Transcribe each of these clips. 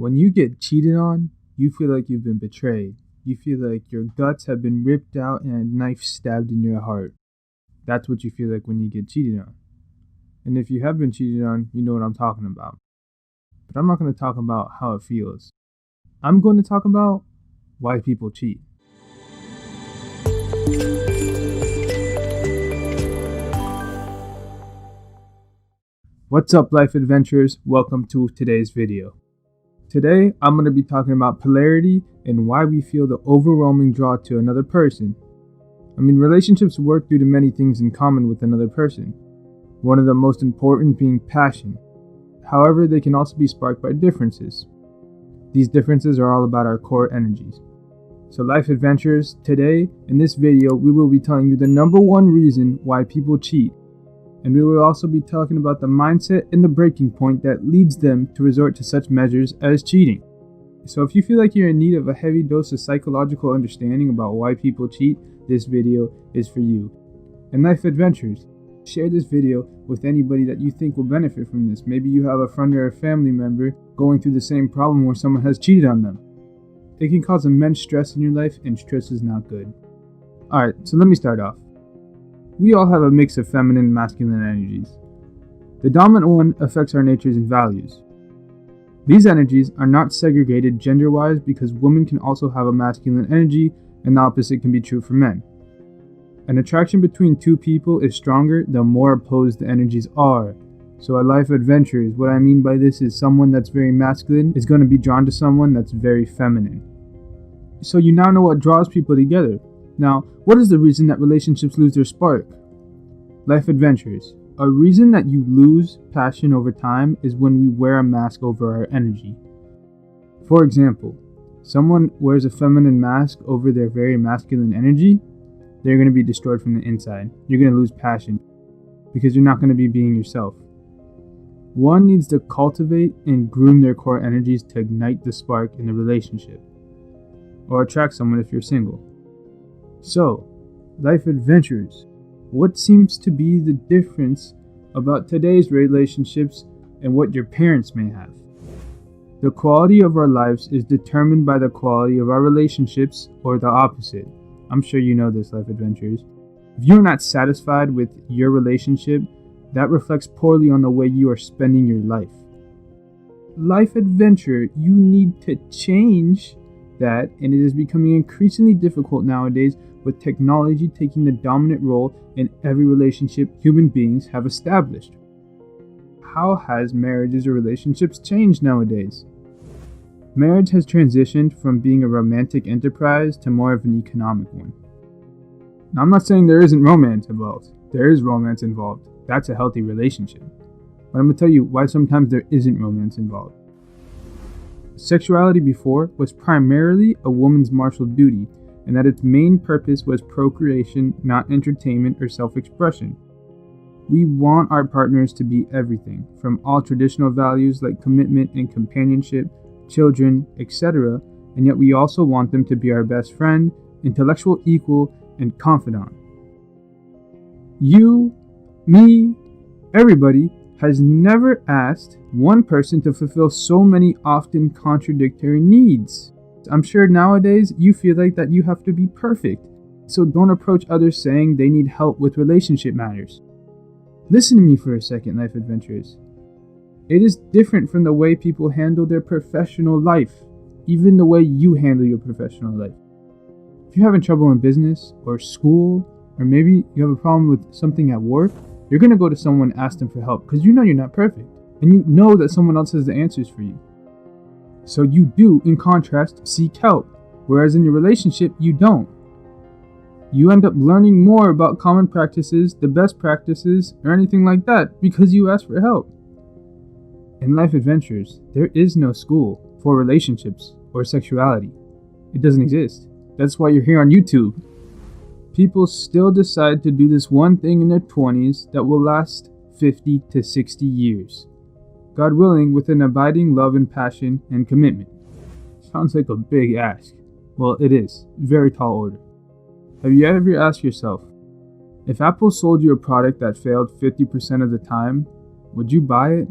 When you get cheated on, you feel like you've been betrayed. You feel like your guts have been ripped out and a knife stabbed in your heart. That's what you feel like when you get cheated on. And if you have been cheated on, you know what I'm talking about. But I'm not going to talk about how it feels. I'm going to talk about why people cheat. What's up, life adventurers? Welcome to today's video. Today, I'm going to be talking about polarity and why we feel the overwhelming draw to another person. Relationships work due to many things in common with another person. One of the most important being passion. However, they can also be sparked by differences. These differences are all about our core energies. So life adventurers, today in this video, we will be telling you the number one reason why people cheat. And we will also be talking about the mindset and the breaking point that leads them to resort to such measures as cheating. So if you feel like you're in need of a heavy dose of psychological understanding about why people cheat, this video is for you. And life adventurers, share this video with anybody that you think will benefit from this. Maybe you have a friend or a family member going through the same problem where someone has cheated on them. It can cause immense stress in your life, and stress is not good. Alright, so let me start off. We all have a mix of feminine and masculine energies. The dominant one affects our natures and values. These energies are not segregated gender-wise because women can also have a masculine energy, and the opposite can be true for men. An attraction between two people is stronger the more opposed the energies are. So at life adventures, what I mean by this is someone that's very masculine is going to be drawn to someone that's very feminine. So you now know what draws people together. Now, what is the reason that relationships lose their spark? Life adventures. A reason that you lose passion over time is when we wear a mask over our energy. For example, someone wears a feminine mask over their very masculine energy, they're going to be destroyed from the inside. You're going to lose passion because you're not going to be being yourself. One needs to cultivate and groom their core energies to ignite the spark in the relationship or attract someone if you're single. So, life adventurers, what seems to be the difference about today's relationships and what your parents may have? The quality of our lives is determined by the quality of our relationships or the opposite. I'm sure you know this, life adventurers. If you're not satisfied with your relationship, that reflects poorly on the way you are spending your life. Life adventure, you need to change that, and it is becoming increasingly difficult nowadays with technology taking the dominant role in every relationship human beings have established. How has marriages or relationships changed nowadays? Marriage has transitioned from being a romantic enterprise to more of an economic one. Now, I'm not saying there isn't romance involved. There is romance involved. That's a healthy relationship. But I'm going to tell you why sometimes there isn't romance involved. Sexuality before was primarily a woman's martial duty, and that its main purpose was procreation, not entertainment or self-expression. We want our partners to be everything, from all traditional values like commitment and companionship, children, etc., and yet we also want them to be our best friend, intellectual equal, and confidant. You, me, everybody has never asked one person to fulfill so many often contradictory needs. I'm sure nowadays you feel like that you have to be perfect, so don't approach others saying they need help with relationship matters. Listen to me for a second, life adventurers. It is different from the way people handle their professional life, even the way you handle your professional life. If you're having trouble in business or school, or maybe you have a problem with something at work, you're going to go to someone and ask them for help because you know you're not perfect, and you know that someone else has the answers for you. So you do, in contrast, seek help, whereas in your relationship, you don't. You end up learning more about common practices, the best practices, or anything like that because you ask for help. In life adventures, there is no school for relationships or sexuality. It doesn't exist. That's why you're here on YouTube. People still decide to do this one thing in their 20s that will last 50 to 60 years. God willing, with an abiding love and passion and commitment. Sounds like a big ask. Well, it is. Very tall order. Have you ever asked yourself, if Apple sold you a product that failed 50% of the time, would you buy it?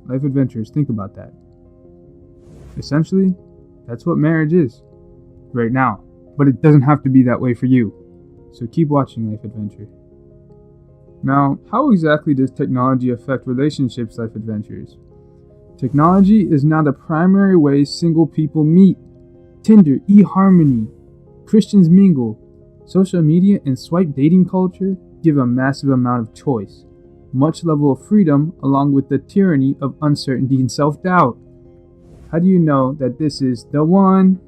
Life adventurers, think about that. Essentially, that's what marriage is right now, but it doesn't have to be that way for you. So keep watching Life Adventure. Now, how exactly does technology affect relationships, Life Adventures? Technology is now the primary way single people meet. Tinder, eHarmony, Christians mingle. Social media and swipe dating culture give a massive amount of choice, much level of freedom, along with the tyranny of uncertainty and self-doubt. How do you know that this is the one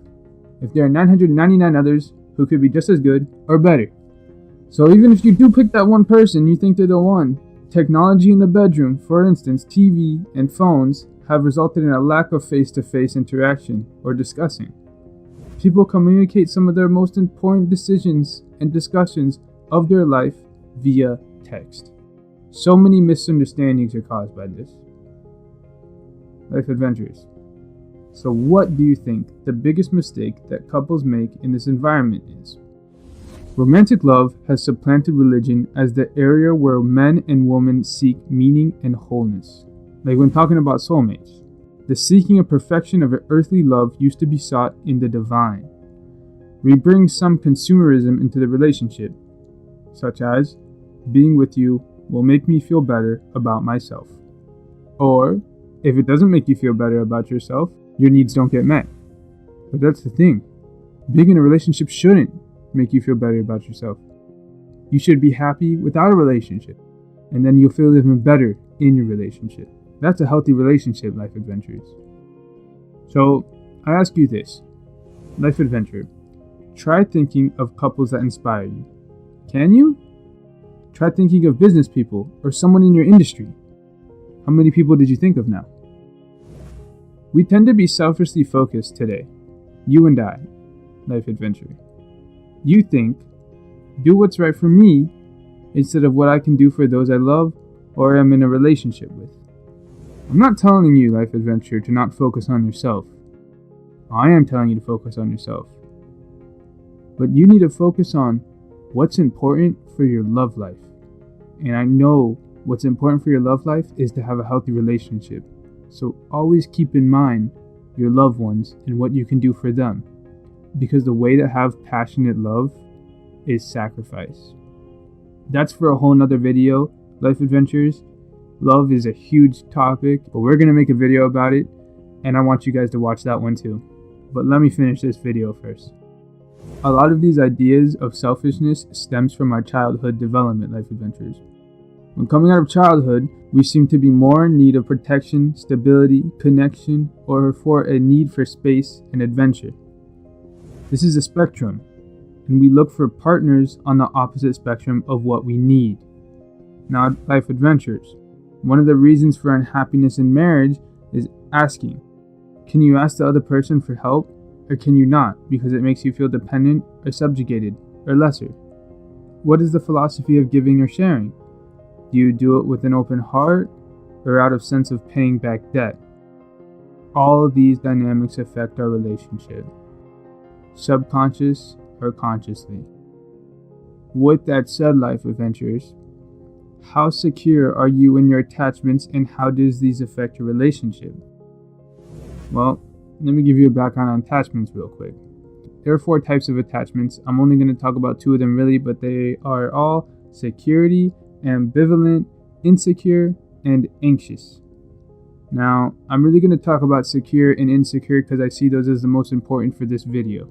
if there are 999 others who could be just as good or better? So even if you do pick that one person you think they're the one, technology in the bedroom, for instance TV and phones, have resulted in a lack of face-to-face interaction or discussing. People communicate some of their most important decisions and discussions of their life via text. So many misunderstandings are caused by this. Life Adventures. So what do you think the biggest mistake that couples make in this environment is? Romantic love has supplanted religion as the area where men and women seek meaning and wholeness. Like when talking about soulmates, the seeking of perfection of an earthly love used to be sought in the divine. We bring some consumerism into the relationship, such as, being with you will make me feel better about myself. Or, if it doesn't make you feel better about yourself, your needs don't get met. But that's the thing. Being in a relationship shouldn't make you feel better about yourself. You should be happy without a relationship, and then you'll feel even better in your relationship. That's a healthy relationship, Life Adventures. So, I ask you this. Life Adventure. Try thinking of couples that inspire you. Can you? Try thinking of business people or someone in your industry. How many people did you think of now? We tend to be selfishly focused today. You and I. Life Adventure. You think, do what's right for me instead of what I can do for those I love or am in a relationship with. I'm not telling you, Life Adventure, to not focus on yourself. I am telling you to focus on yourself. But you need to focus on what's important for your love life. And I know what's important for your love life is to have a healthy relationship. So always keep in mind your loved ones and what you can do for them. Because the way to have passionate love is sacrifice. That's for a whole nother video, Life Adventures. Love is a huge topic, but we're going to make a video about it, and I want you guys to watch that one too. But let me finish this video first. A lot of these ideas of selfishness stems from our childhood development, Life Adventures. When coming out of childhood, we seem to be more in need of protection, stability, connection, or for a need for space and adventure. This is a spectrum, and we look for partners on the opposite spectrum of what we need. Now, Life Adventures. One of the reasons for unhappiness in marriage is asking, can you ask the other person for help, or can you not, because it makes you feel dependent or subjugated or lesser? What is the philosophy of giving or sharing? Do you do it with an open heart or out of sense of paying back debt? All of these dynamics affect our relationship, subconscious or consciously. With that said, Life Adventures, how secure are you in your attachments, and how does these affect your relationship? Well, let me give you a background on attachments real quick. There are 4 types of attachments. I'm only going to talk about 2 of them really, but they are all security, ambivalent, insecure, and anxious. Now, I'm really going to talk about secure and insecure because I see those as the most important for this video.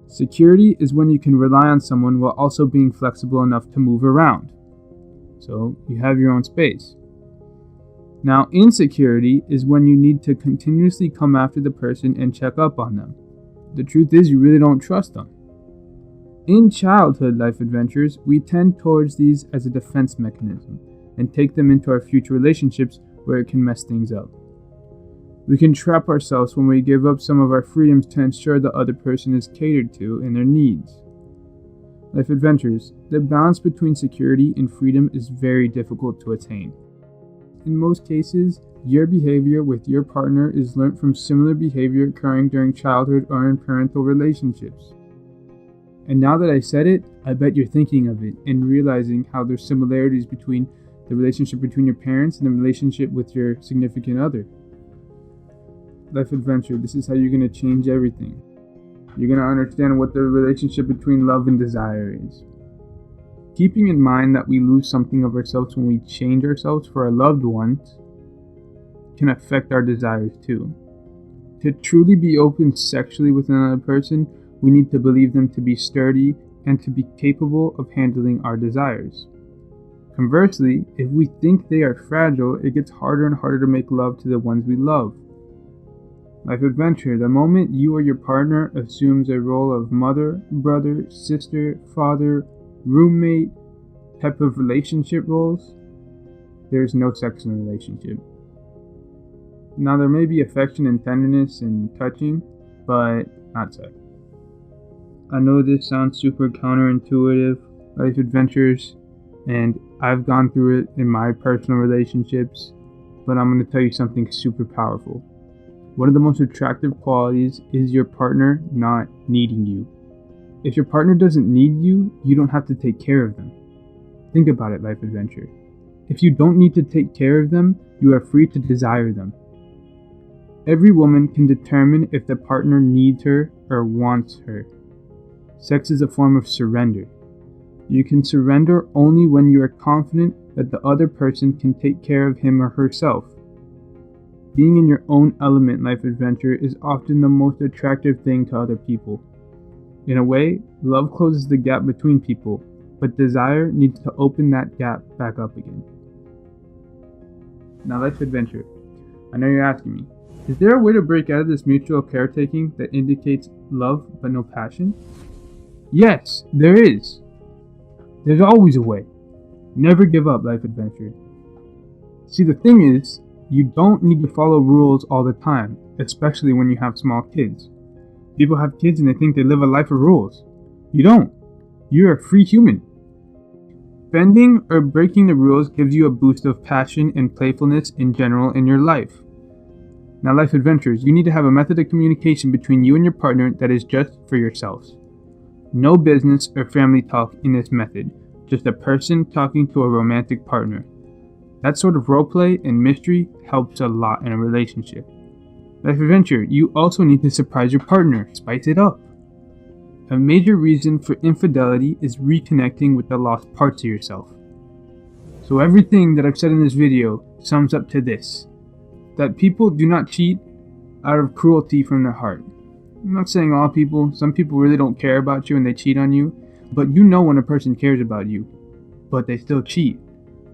Security is when you can rely on someone while also being flexible enough to move around. So you have your own space. Now, insecurity is when you need to continuously come after the person and check up on them. The truth is, you really don't trust them. In childhood, Life Adventures, we tend towards these as a defense mechanism and take them into our future relationships where it can mess things up. We can trap ourselves when we give up some of our freedoms to ensure the other person is catered to in their needs. Life Adventures, the balance between security and freedom is very difficult to attain. In most cases, your behavior with your partner is learnt from similar behavior occurring during childhood or in parental relationships. And now that I said it, I bet you're thinking of it and realizing how there's similarities between the relationship between your parents and the relationship with your significant other. Life adventure, this is how you're going to change everything. You're going to understand what the relationship between love and desire is. Keeping in mind that we lose something of ourselves when we change ourselves for our loved ones can affect our desires too. To truly be open sexually with another person, we need to believe them to be sturdy and to be capable of handling our desires. Conversely, if we think they are fragile, it gets harder and harder to make love to the ones we love. Life adventure, the moment you or your partner assumes a role of mother, brother, sister, father, roommate type of relationship roles, there is no sex in a relationship. Now there may be affection and tenderness and touching, but not sex. I know this sounds super counterintuitive, life adventures, and I've gone through it in my personal relationships, but I'm going to tell you something super powerful. One of the most attractive qualities is your partner not needing you. If your partner doesn't need you, you don't have to take care of them. Think about it, life adventure. If you don't need to take care of them, you are free to desire them. Every woman can determine if the partner needs her or wants her. Sex is a form of surrender. You can surrender only when you are confident that the other person can take care of him or herself. Being in your own element, life adventure, is often the most attractive thing to other people. In a way, love closes the gap between people, but desire needs to open that gap back up again. Now, life adventure. I know you're asking me, is there a way to break out of this mutual caretaking that indicates love but no passion? Yes, there is. There's always a way. Never give up, life adventure. See, the thing is, you don't need to follow rules all the time, especially when you have small kids. People have kids and they think they live a life of rules. You don't. You're a free human. Bending or breaking the rules gives you a boost of passion and playfulness in general in your life. Now, life adventures, you need to have a method of communication between you and your partner that is just for yourselves. No business or family talk in this method, just a person talking to a romantic partner. That sort of roleplay and mystery helps a lot in a relationship. Life adventure, you also need to surprise your partner, spice it up. A major reason for infidelity is reconnecting with the lost parts of yourself. So everything that I've said in this video sums up to this: that people do not cheat out of cruelty from their heart. I'm not saying all people, some people really don't care about you and they cheat on you, but you know when a person cares about you, but they still cheat.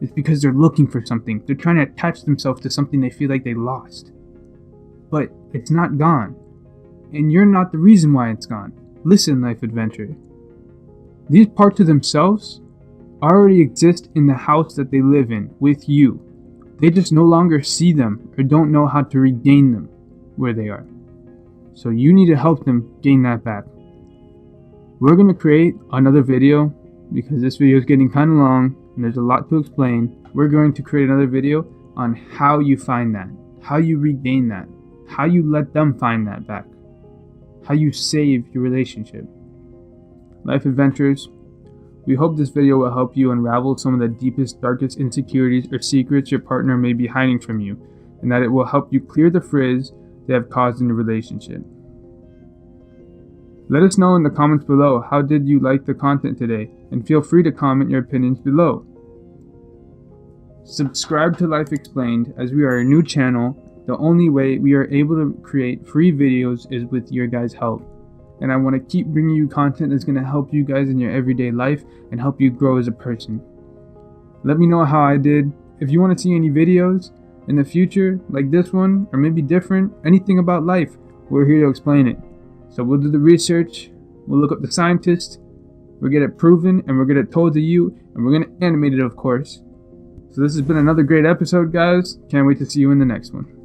It's because they're looking for something. They're trying to attach themselves to something they feel like they lost. But it's not gone. And you're not the reason why it's gone. Listen, life adventure. These parts of themselves already exist in the house that they live in with you. They just no longer see them or don't know how to regain them where they are. So you need to help them gain that back. We're going to create another video because this video is getting kind of long and there's a lot to explain. We're going to create another video on how you find that, how you regain that, how you let them find that back, how you save your relationship. Life adventures, we hope this video will help you unravel some of the deepest, darkest insecurities or secrets your partner may be hiding from you, and that it will help you clear the frizz they have caused in the relationship. Let us know in the comments below how did you like the content today, and feel free to comment your opinions below. Subscribe to Life Explained, as we are a new channel. The only way we are able to create free videos is with your guys' help. And I want to keep bringing you content that's going to help you guys in your everyday life and help you grow as a person. Let me know how I did. If you want to see any videos in the future, like this one, or maybe different, anything about life, we're here to explain it. So we'll do the research, we'll look up the scientists, we'll get it proven, and we'll get it told to you, and we're going to animate it, of course. So this has been another great episode, guys. Can't wait to see you in the next one.